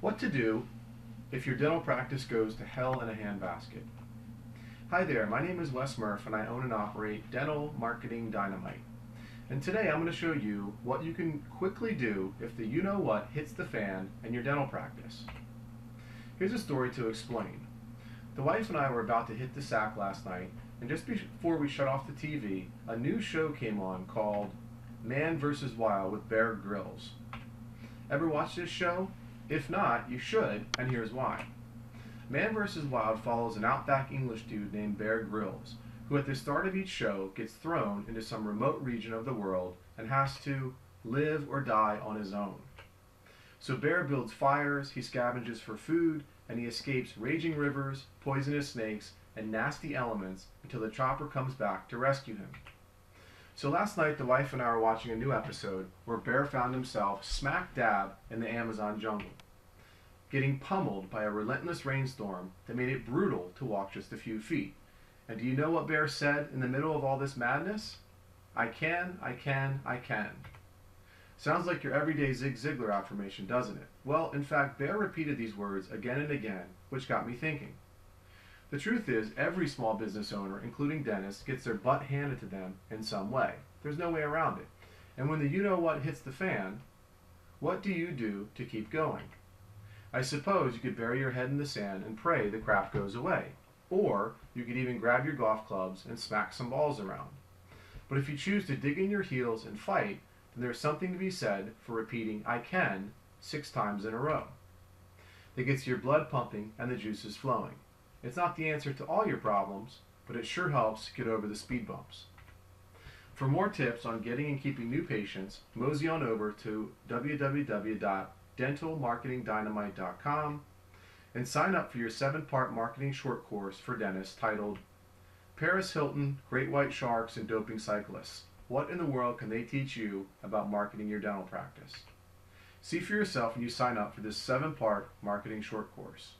What to do if your dental practice goes to hell in a handbasket. Hi there, my name is Wes Murph and I own and operate Dental Marketing Dynamite. And today I'm going to show you what you can quickly do if the you know what hits the fan in your dental practice. Here's a story to explain. The wife and I were about to hit the sack last night, and just before we shut off the TV, a new show came on called Man vs. Wild with Bear Grylls. Ever watch this show? If not, you should, and here's why. Man vs. Wild follows an outback English dude named Bear Grylls, who at the start of each show gets thrown into some remote region of the world and has to live or die on his own. So Bear builds fires, he scavenges for food, and he escapes raging rivers, poisonous snakes, and nasty elements until the chopper comes back to rescue him. So last night the wife and I were watching a new episode where Bear found himself smack dab in the Amazon jungle, getting pummeled by a relentless rainstorm that made it brutal to walk just a few feet. And do you know what Bear said in the middle of all this madness? I can, I can, I can. Sounds like your everyday Zig Ziglar affirmation, doesn't it? Well, in fact, Bear repeated these words again and again, which got me thinking. The truth is, every small business owner, including dentists, gets their butt handed to them in some way. There's no way around it. And when the you-know-what hits the fan, what do you do to keep going? I suppose you could bury your head in the sand and pray the crap goes away. Or you could even grab your golf clubs and smack some balls around. But if you choose to dig in your heels and fight, then there's something to be said for repeating I can 6 times in a row. That gets your blood pumping and the juices flowing. It's not the answer to all your problems, but it sure helps get over the speed bumps. For more tips on getting and keeping new patients, mosey on over to www.dentalmarketingdynamite.com and sign up for your 7-part marketing short course for dentists titled Paris Hilton, Great White Sharks, and Doping Cyclists. What in the world can they teach you about marketing your dental practice? See for yourself when you sign up for this 7-part marketing short course.